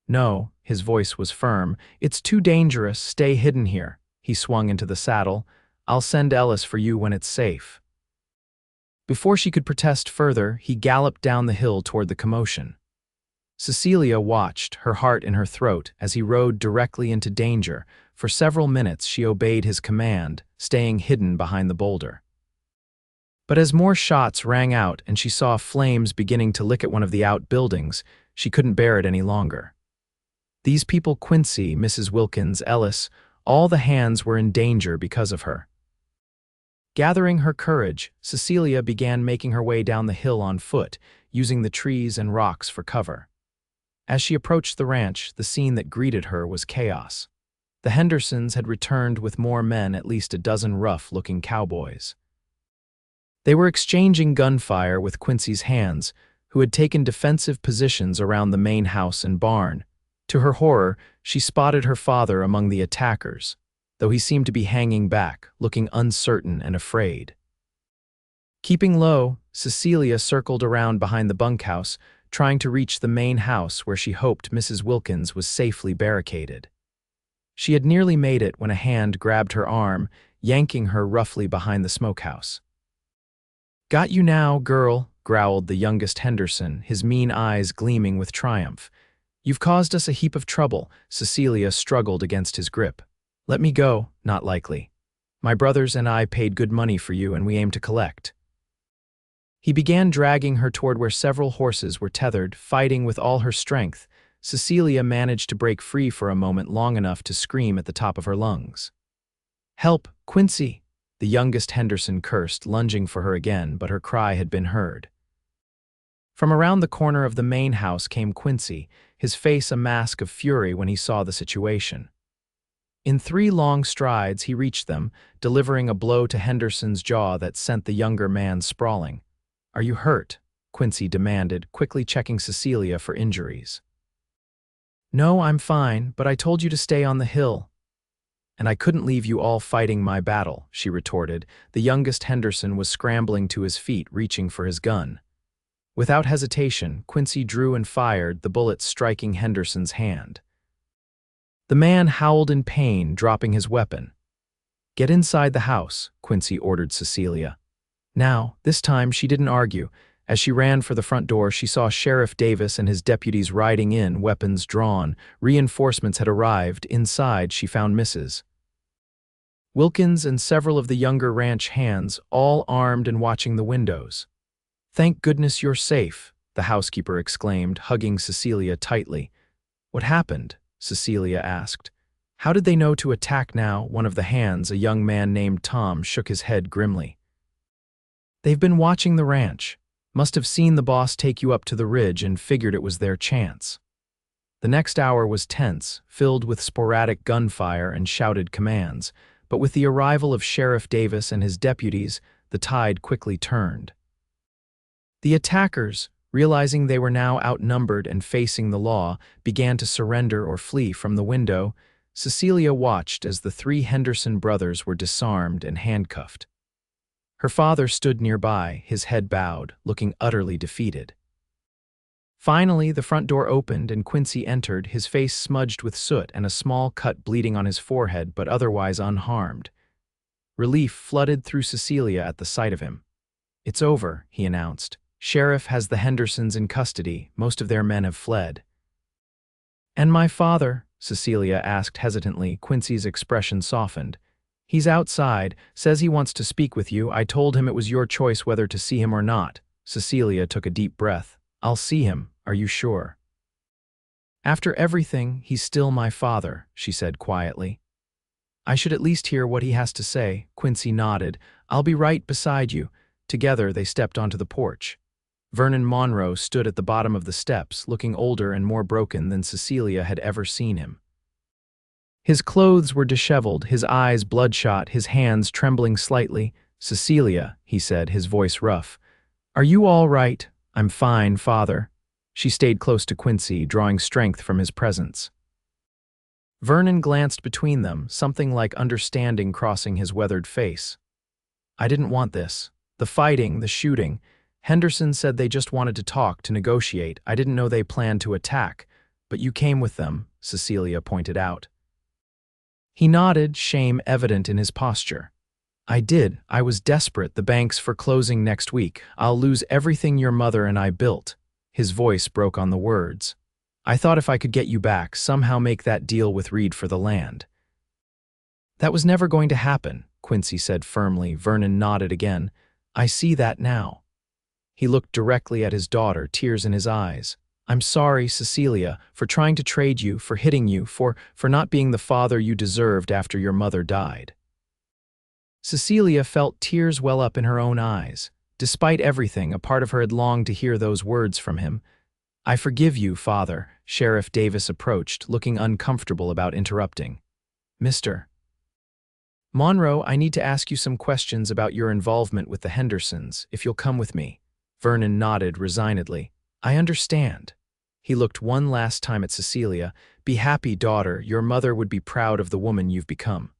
"No," his voice was firm. "It's too dangerous. Stay hidden here." He swung into the saddle. "I'll send Ellis for you when it's safe." Before she could protest further, he galloped down the hill toward the commotion. Cecilia watched, her heart in her throat, as he rode directly into danger. For several minutes she obeyed his command, staying hidden behind the boulder. But as more shots rang out and she saw flames beginning to lick at one of the outbuildings, she couldn't bear it any longer. These people, Quincy, Mrs. Wilkins, Ellis, all the hands were in danger because of her. Gathering her courage, Cecilia began making her way down the hill on foot, using the trees and rocks for cover. As she approached the ranch, the scene that greeted her was chaos. The Hendersons had returned with more men, at least a dozen rough-looking cowboys. They were exchanging gunfire with Quincy's hands, who had taken defensive positions around the main house and barn. To her horror, she spotted her father among the attackers, though he seemed to be hanging back, looking uncertain and afraid. Keeping low, Cecilia circled around behind the bunkhouse, trying to reach the main house where she hoped Mrs. Wilkins was safely barricaded. She had nearly made it when a hand grabbed her arm, yanking her roughly behind the smokehouse. "Got you now, girl," growled the youngest Henderson, his mean eyes gleaming with triumph. "You've caused us a heap of trouble." Cecilia struggled against his grip. "Let me go." "Not likely. My brothers and I paid good money for you, and we aim to collect." He began dragging her toward where several horses were tethered, fighting with all her strength. Cecilia managed to break free for a moment, long enough to scream at the top of her lungs. "Help, Quincy!" The youngest Henderson cursed, lunging for her again, but her cry had been heard. From around the corner of the main house came Quincy, his face a mask of fury when he saw the situation. In 3 long strides he reached them, delivering a blow to Henderson's jaw that sent the younger man sprawling. "Are you hurt?" Quincy demanded, quickly checking Cecilia for injuries. "No, I'm fine, but I told you to stay on the hill." "And I couldn't leave you all fighting my battle," she retorted. The youngest Henderson was scrambling to his feet, reaching for his gun. Without hesitation, Quincy drew and fired, the bullet striking Henderson's hand. The man howled in pain, dropping his weapon. "Get inside the house," Quincy ordered Cecilia. Now, this time she didn't argue. As she ran for the front door, she saw Sheriff Davis and his deputies riding in, weapons drawn. Reinforcements had arrived. Inside, she found Mrs. Wilkins and several of the younger ranch hands, all armed and watching the windows. "Thank goodness you're safe," the housekeeper exclaimed, hugging Cecilia tightly. "What happened?" Cecilia asked. "How did they know to attack now?" One of the hands, a young man named Tom, shook his head grimly. "They've been watching the ranch. Must have seen the boss take you up to the ridge and figured it was their chance." The next hour was tense, filled with sporadic gunfire and shouted commands, but with the arrival of Sheriff Davis and his deputies, the tide quickly turned. The attackers, realizing they were now outnumbered and facing the law, began to surrender or flee from the window. Cecilia watched as the 3 Henderson brothers were disarmed and handcuffed. Her father stood nearby, his head bowed, looking utterly defeated. Finally, the front door opened and Quincy entered, his face smudged with soot and a small cut bleeding on his forehead, but otherwise unharmed. Relief flooded through Cecilia at the sight of him. "It's over," he announced. "Sheriff has the Hendersons in custody. Most of their men have fled." "And my father?" Cecilia asked hesitantly. Quincy's expression softened. "He's outside, says he wants to speak with you. I told him it was your choice whether to see him or not." Cecilia took a deep breath. "I'll see him, are you sure?" "After everything, he's still my father," she said quietly. "I should at least hear what he has to say." Quincy nodded. "I'll be right beside you." Together they stepped onto the porch. Vernon Monroe stood at the bottom of the steps, looking older and more broken than Cecilia had ever seen him. His clothes were disheveled, his eyes bloodshot, his hands trembling slightly. "Cecilia," he said, his voice rough. "Are you all right?" "I'm fine, Father." She stayed close to Quincy, drawing strength from his presence. Vernon glanced between them, something like understanding crossing his weathered face. "I didn't want this. The fighting, the shooting. Henderson said they just wanted to talk, to negotiate. I didn't know they planned to attack. But you came with them," Cecilia pointed out. He nodded, shame evident in his posture. "I did. I was desperate. The bank's foreclosing next week. I'll lose everything your mother and I built." His voice broke on the words. "I thought if I could get you back, somehow make that deal with Reed for the land." "That was never going to happen," Quincy said firmly. Vernon nodded again. "I see that now." He looked directly at his daughter, tears in his eyes. "I'm sorry, Cecilia, for trying to trade you, for hitting you, for not being the father you deserved after your mother died." Cecilia felt tears well up in her own eyes. Despite everything, a part of her had longed to hear those words from him. "I forgive you, Father." Sheriff Davis approached, looking uncomfortable about interrupting. "Mr. Monroe, I need to ask you some questions about your involvement with the Hendersons, if you'll come with me." Vernon nodded resignedly. "I understand." He looked one last time at Cecilia. "Be happy, daughter. Your mother would be proud of the woman you've become."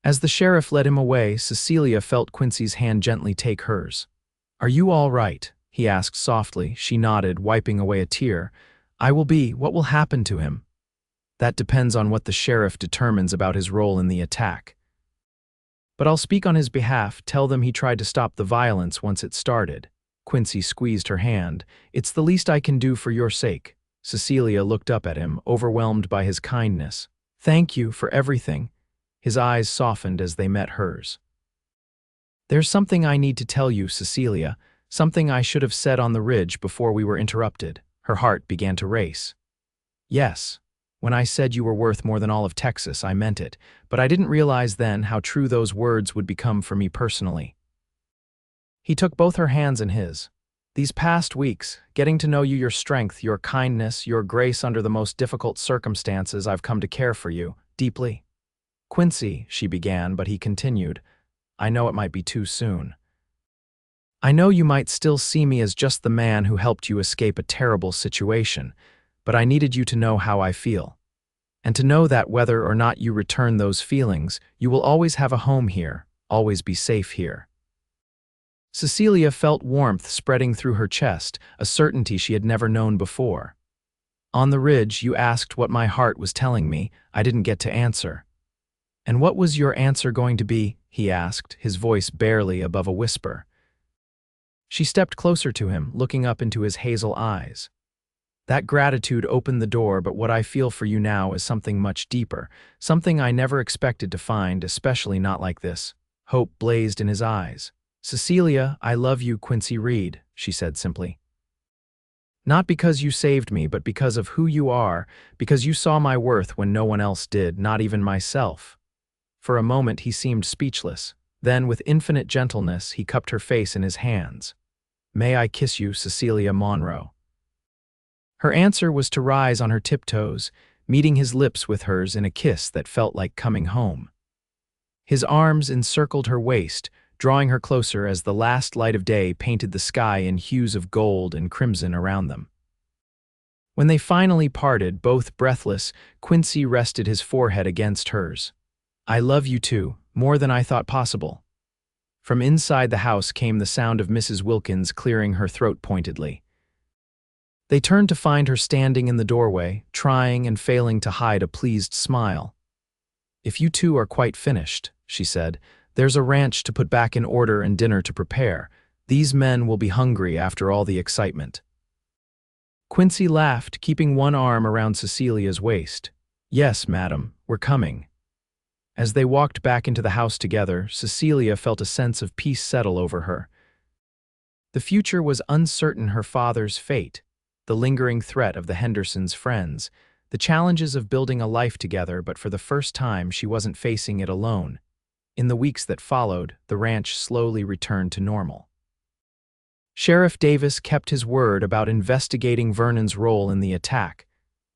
As the sheriff led him away, Cecilia felt Quincy's hand gently take hers. "Are you all right?" he asked softly. She nodded, wiping away a tear. "I will be. What will happen to him?" "That depends on what the sheriff determines about his role in the attack. But I'll speak on his behalf. Tell them he tried to stop the violence once it started." Quincy squeezed her hand. "It's the least I can do for your sake." Cecilia looked up at him, overwhelmed by his kindness. "Thank you for everything." His eyes softened as they met hers. "There's something I need to tell you, Cecilia, something I should have said on the ridge before we were interrupted." Her heart began to race. "Yes, when I said you were worth more than all of Texas, I meant it, but I didn't realize then how true those words would become for me personally." He took both her hands in his. "These past weeks, getting to know you, your strength, your kindness, your grace under the most difficult circumstances, I've come to care for you, deeply." "Quincy," she began, but he continued, "I know it might be too soon. I know you might still see me as just the man who helped you escape a terrible situation, but I needed you to know how I feel. And to know that whether or not you return those feelings, you will always have a home here, always be safe here." Cecilia felt warmth spreading through her chest, a certainty she had never known before. "On the ridge, you asked what my heart was telling me. I didn't get to answer." "And what was your answer going to be?" he asked, his voice barely above a whisper. She stepped closer to him, looking up into his hazel eyes. "That gratitude opened the door, but what I feel for you now is something much deeper, something I never expected to find, especially not like this." Hope blazed in his eyes. "Cecilia, I love you, Quincy Reed," she said simply. "Not because you saved me, but because of who you are, because you saw my worth when no one else did, not even myself." For a moment he seemed speechless. Then, with infinite gentleness, he cupped her face in his hands. "May I kiss you, Cecilia Monroe?" Her answer was to rise on her tiptoes, meeting his lips with hers in a kiss that felt like coming home. His arms encircled her waist, drawing her closer as the last light of day painted the sky in hues of gold and crimson around them. When they finally parted, both breathless, Quincy rested his forehead against hers. "I love you too, more than I thought possible." From inside the house came the sound of Mrs. Wilkins clearing her throat pointedly. They turned to find her standing in the doorway, trying and failing to hide a pleased smile. "If you two are quite finished," she said, "there's a ranch to put back in order and dinner to prepare. These men will be hungry after all the excitement." Quincy laughed, keeping one arm around Cecilia's waist. "Yes, madam, we're coming." As they walked back into the house together, Cecilia felt a sense of peace settle over her. The future was uncertain: her father's fate, the lingering threat of the Hendersons' friends, the challenges of building a life together, but for the first time she wasn't facing it alone. In the weeks that followed, the ranch slowly returned to normal. Sheriff Davis kept his word about investigating Vernon's role in the attack,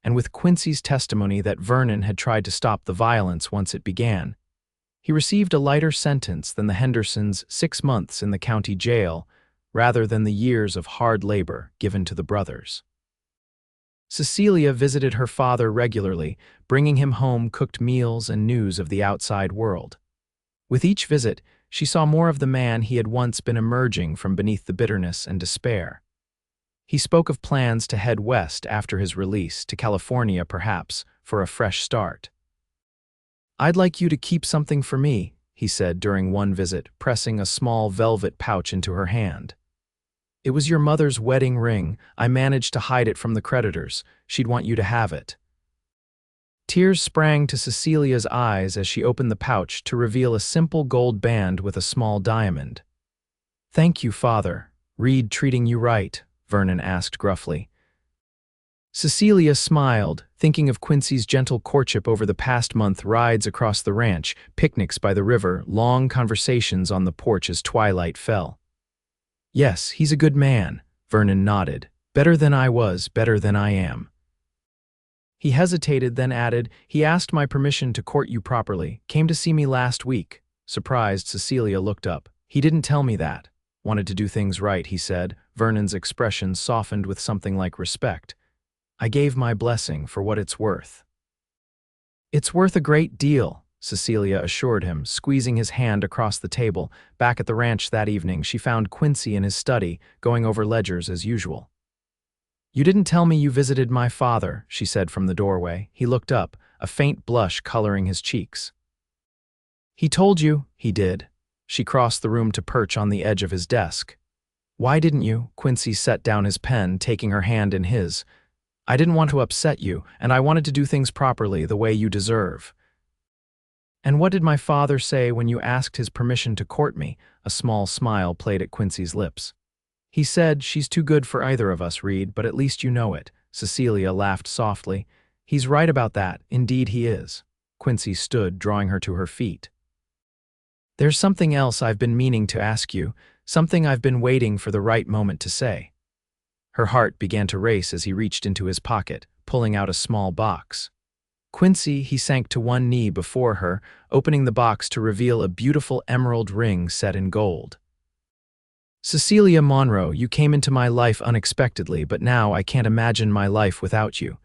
and with Quincy's testimony that Vernon had tried to stop the violence once it began, he received a lighter sentence than the Hendersons' 6 months in the county jail, rather than the years of hard labor given to the brothers. Cecilia visited her father regularly, bringing him home cooked meals and news of the outside world. With each visit, she saw more of the man he had once been, emerging from beneath the bitterness and despair. He spoke of plans to head west after his release, to California perhaps, for a fresh start. "I'd like you to keep something for me," he said during one visit, pressing a small velvet pouch into her hand. "It was your mother's wedding ring. I managed to hide it from the creditors. She'd want you to have it." Tears sprang to Cecilia's eyes as she opened the pouch to reveal a simple gold band with a small diamond. "Thank you, Father. Reed treating you right?" Vernon asked gruffly. Cecilia smiled, thinking of Quincy's gentle courtship over the past month, rides across the ranch, picnics by the river, long conversations on the porch as twilight fell. "Yes, he's a good man," Vernon nodded. "Better than I was, better than I am." He hesitated, then added, "He asked my permission to court you properly. Came to see me last week." Surprised, Cecilia looked up. "He didn't tell me that." "Wanted to do things right," he said. Vernon's expression softened with something like respect. "I gave my blessing for what it's worth." "It's worth a great deal," Cecilia assured him, squeezing his hand across the table. Back at the ranch that evening, she found Quincy in his study, going over ledgers as usual. "You didn't tell me you visited my father," she said from the doorway. He looked up, a faint blush coloring his cheeks. "He told you?" "He did." She crossed the room to perch on the edge of his desk. "Why didn't you?" Quincy set down his pen, taking her hand in his. "I didn't want to upset you, and I wanted to do things properly, the way you deserve." "And what did my father say when you asked his permission to court me?" A small smile played at Quincy's lips. "He said, 'She's too good for either of us, Reed, but at least you know it.'" Cecilia laughed softly. "He's right about that. Indeed he is." Quincy stood, drawing her to her feet. "There's something else I've been meaning to ask you, something I've been waiting for the right moment to say." Her heart began to race as he reached into his pocket, pulling out a small box. "Quincy," he sank to one knee before her, opening the box to reveal a beautiful emerald ring set in gold. "Cecilia Monroe, you came into my life unexpectedly, but now I can't imagine my life without you.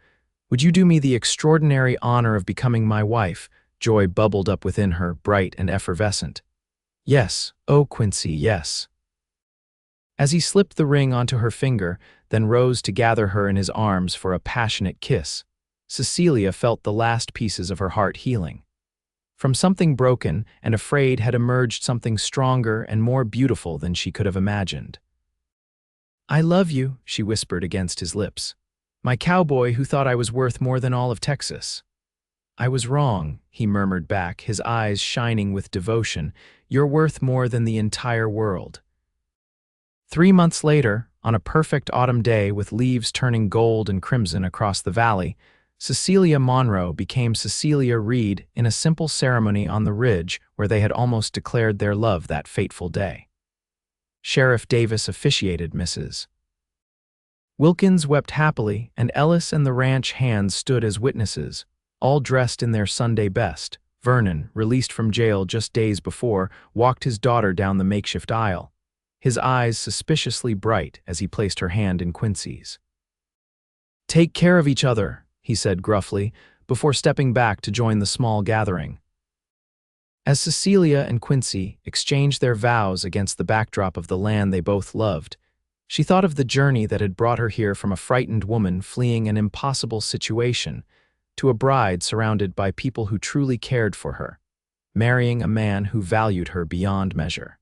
Would you do me the extraordinary honor of becoming my wife?" Joy bubbled up within her, bright and effervescent. "Yes, oh Quincy, yes." As he slipped the ring onto her finger, then rose to gather her in his arms for a passionate kiss, Cecilia felt the last pieces of her heart healing. From something broken and afraid had emerged something stronger and more beautiful than she could have imagined. "I love you," she whispered against his lips. "My cowboy who thought I was worth more than all of Texas." "I was wrong," he murmured back, his eyes shining with devotion. "You're worth more than the entire world." 3 months later, on a perfect autumn day with leaves turning gold and crimson across the valley, Cecilia Monroe became Cecilia Reed in a simple ceremony on the ridge where they had almost declared their love that fateful day. Sheriff Davis officiated. Mrs. Wilkins wept happily, and Ellis and the ranch hands stood as witnesses, all dressed in their Sunday best. Vernon, released from jail just days before, walked his daughter down the makeshift aisle, his eyes suspiciously bright as he placed her hand in Quincy's. "Take care of each other," he said gruffly, before stepping back to join the small gathering. As Cecilia and Quincy exchanged their vows against the backdrop of the land they both loved, She thought of the journey that had brought her here from a frightened woman fleeing an impossible situation to a bride surrounded by people who truly cared for her, marrying a man who valued her beyond measure.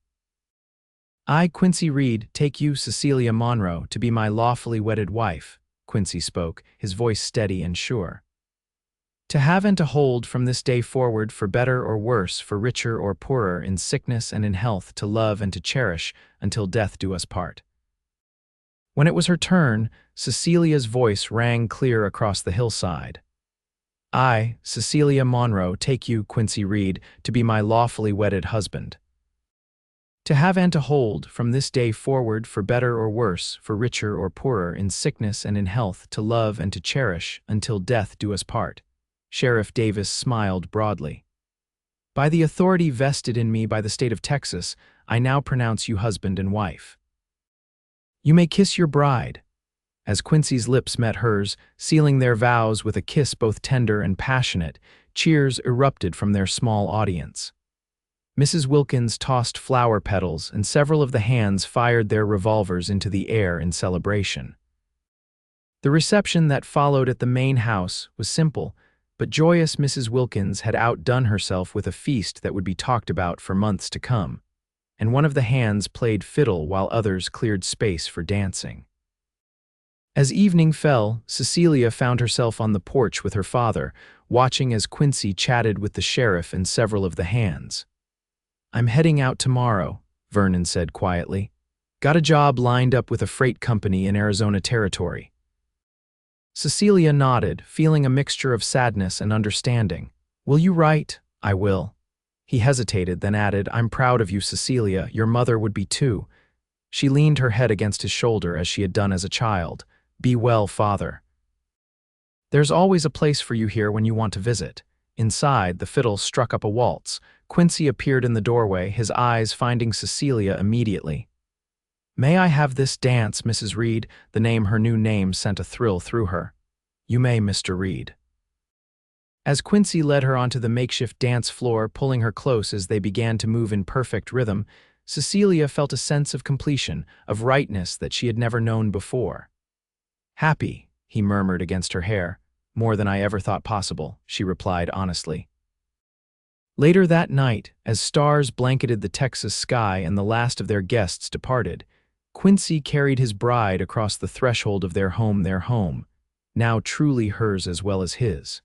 I, Quincy Reed, take you, Cecilia Monroe, to be my lawfully wedded wife, Quincy spoke, his voice steady and sure. To have and to hold from this day forward, for better or worse, for richer or poorer, in sickness and in health, to love and to cherish, until death do us part. When it was her turn, Cecilia's voice rang clear across the hillside. I, Cecilia Monroe, take you, Quincy Reed, to be my lawfully wedded husband. To have and to hold, from this day forward, for better or worse, for richer or poorer, in sickness and in health, to love and to cherish, until death do us part. Sheriff Davis smiled broadly. By the authority vested in me by the state of Texas, I now pronounce you husband and wife. You may kiss your bride. As Quincy's lips met hers, sealing their vows with a kiss both tender and passionate, cheers erupted from their small audience. Mrs. Wilkins tossed flower petals, and several of the hands fired their revolvers into the air in celebration. The reception that followed at the main house was simple, but joyous. Mrs. Wilkins had outdone herself with a feast that would be talked about for months to come, and one of the hands played fiddle while others cleared space for dancing. As evening fell, Cecilia found herself on the porch with her father, watching as Quincy chatted with the sheriff and several of the hands. I'm heading out tomorrow, Vernon said quietly. Got a job lined up with a freight company in Arizona Territory. Cecilia nodded, feeling a mixture of sadness and understanding. Will you write? I will. He hesitated, then added, I'm proud of you, Cecilia. Your mother would be too. She leaned her head against his shoulder as she had done as a child. Be well, father. There's always a place for you here when you want to visit. Inside, the fiddle struck up a waltz. Quincy appeared in the doorway, his eyes finding Cecilia immediately. May I have this dance, Mrs. Reed? Her new name sent a thrill through her. You may, Mr. Reed. As Quincy led her onto the makeshift dance floor, pulling her close as they began to move in perfect rhythm, Cecilia felt a sense of completion, of rightness that she had never known before. Happy, he murmured against her hair. More than I ever thought possible, she replied honestly. Later that night, as stars blanketed the Texas sky and the last of their guests departed, Quincy carried his bride across the threshold of their home, now truly hers as well as his.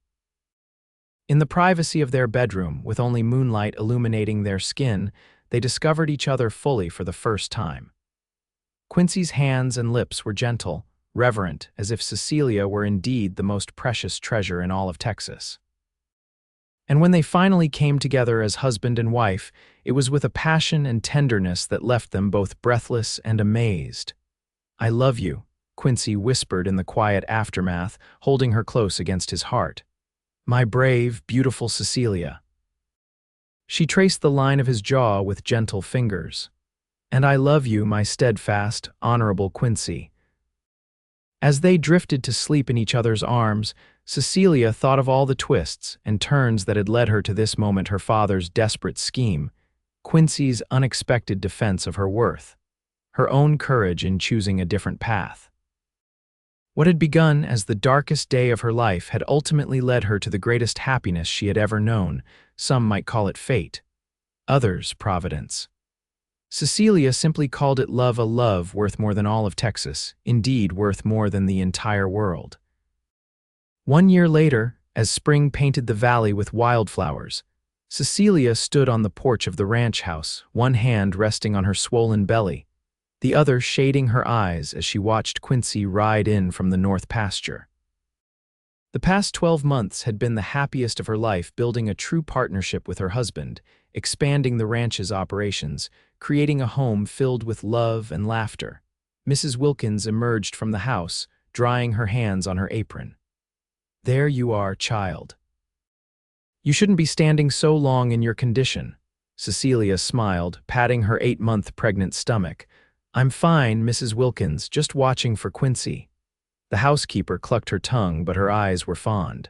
In the privacy of their bedroom, with only moonlight illuminating their skin, they discovered each other fully for the first time. Quincy's hands and lips were gentle, reverent, as if Cecilia were indeed the most precious treasure in all of Texas. And when they finally came together as husband and wife, it was with a passion and tenderness that left them both breathless and amazed. I love you, Quincy whispered in the quiet aftermath, holding her close against his heart. My brave, beautiful Cecilia. She traced the line of his jaw with gentle fingers. And I love you, my steadfast, honorable Quincy. As they drifted to sleep in each other's arms, Cecilia thought of all the twists and turns that had led her to this moment, her father's desperate scheme, Quincy's unexpected defense of her worth, her own courage in choosing a different path. What had begun as the darkest day of her life had ultimately led her to the greatest happiness she had ever known. Some might call it fate, others providence. Cecilia simply called it love, a love worth more than all of Texas, indeed worth more than the entire world. 1 year later, as spring painted the valley with wildflowers, Cecilia stood on the porch of the ranch house, one hand resting on her swollen belly, the other shading her eyes as she watched Quincy ride in from the north pasture. The past 12 months had been the happiest of her life, building a true partnership with her husband, expanding the ranch's operations, creating a home filled with love and laughter. Mrs. Wilkins emerged from the house, drying her hands on her apron. There you are, child. You shouldn't be standing so long in your condition. Cecilia smiled, patting her 8-month pregnant stomach. I'm fine, Mrs. Wilkins, just watching for Quincy. The housekeeper clucked her tongue, but her eyes were fond.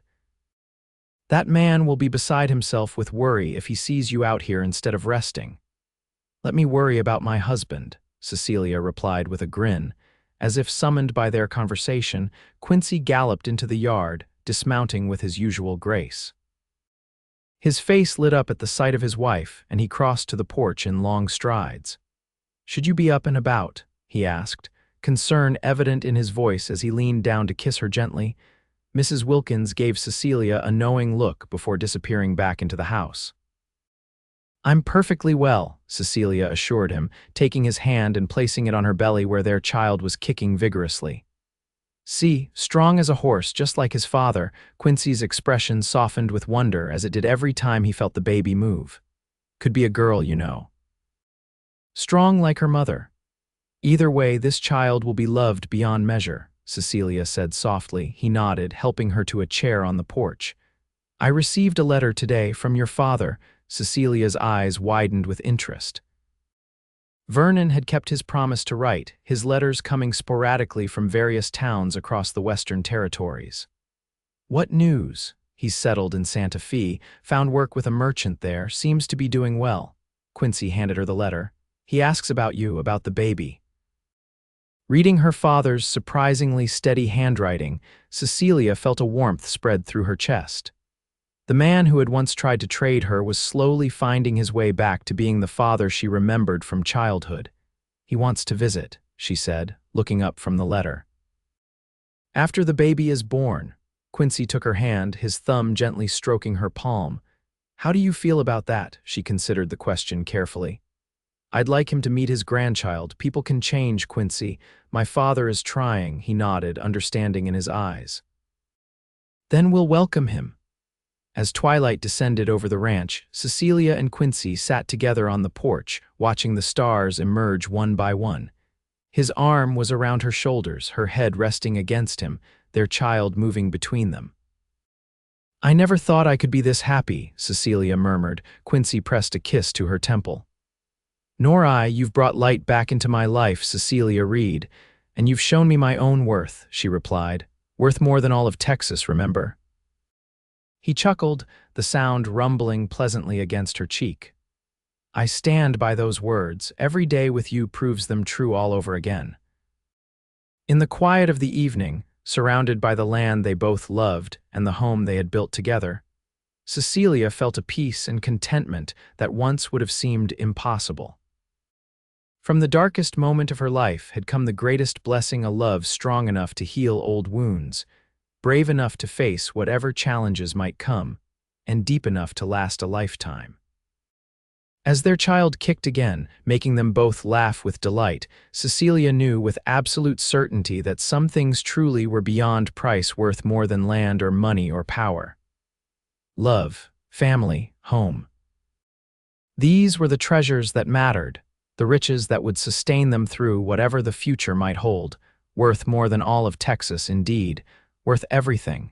That man will be beside himself with worry if he sees you out here instead of resting. Let me worry about my husband. Cecilia replied with a grin. As if summoned by their conversation, Quincy galloped into the yard, dismounting with his usual grace. His face lit up at the sight of his wife, and he crossed to the porch in long strides. "Should you be up and about?" he asked, concern evident in his voice as he leaned down to kiss her gently. Mrs. Wilkins gave Cecilia a knowing look before disappearing back into the house. "I'm perfectly well," Cecilia assured him, taking his hand and placing it on her belly where their child was kicking vigorously. "See, strong as a horse, just like his father." Quincy's expression softened with wonder as it did every time he felt the baby move. "Could be a girl, you know. Strong like her mother. Either way, this child will be loved beyond measure," Cecilia said softly. He nodded, helping her to a chair on the porch. "I received a letter today from your father." Cecilia's eyes widened with interest. Vernon had kept his promise to write, his letters coming sporadically from various towns across the Western Territories. "What news?" He's settled in Santa Fe, found work with a merchant there, seems to be doing well. Quincy handed her the letter. "He asks about you, about the baby." Reading her father's surprisingly steady handwriting, Cecilia felt a warmth spread through her chest. The man who had once tried to trade her was slowly finding his way back to being the father she remembered from childhood. "He wants to visit," she said, looking up from the letter. "After the baby is born." Quincy took her hand, his thumb gently stroking her palm. "How do you feel about that?" She considered the question carefully. "I'd like him to meet his grandchild. People can change, Quincy. My father is trying," he nodded, understanding in his eyes. "Then we'll welcome him." As twilight descended over the ranch, Cecilia and Quincy sat together on the porch, watching the stars emerge one by one. His arm was around her shoulders, her head resting against him, their child moving between them. "I never thought I could be this happy," Cecilia murmured. Quincy pressed a kiss to her temple. "Nor I. You've brought light back into my life, Cecilia Reed, and you've shown me my own worth," she replied. "Worth more than all of Texas, remember?" He chuckled, the sound rumbling pleasantly against her cheek. "I stand by those words. Every day with you proves them true all over again." In the quiet of the evening, surrounded by the land they both loved and the home they had built together, Cecilia felt a peace and contentment that once would have seemed impossible. From the darkest moment of her life had come the greatest blessing, a love strong enough to heal old wounds, brave enough to face whatever challenges might come, and deep enough to last a lifetime. As their child kicked again, making them both laugh with delight, Cecilia knew with absolute certainty that some things truly were beyond price, worth more than land or money or power. Love, family, home. These were the treasures that mattered, the riches that would sustain them through whatever the future might hold, worth more than all of Texas indeed, worth everything.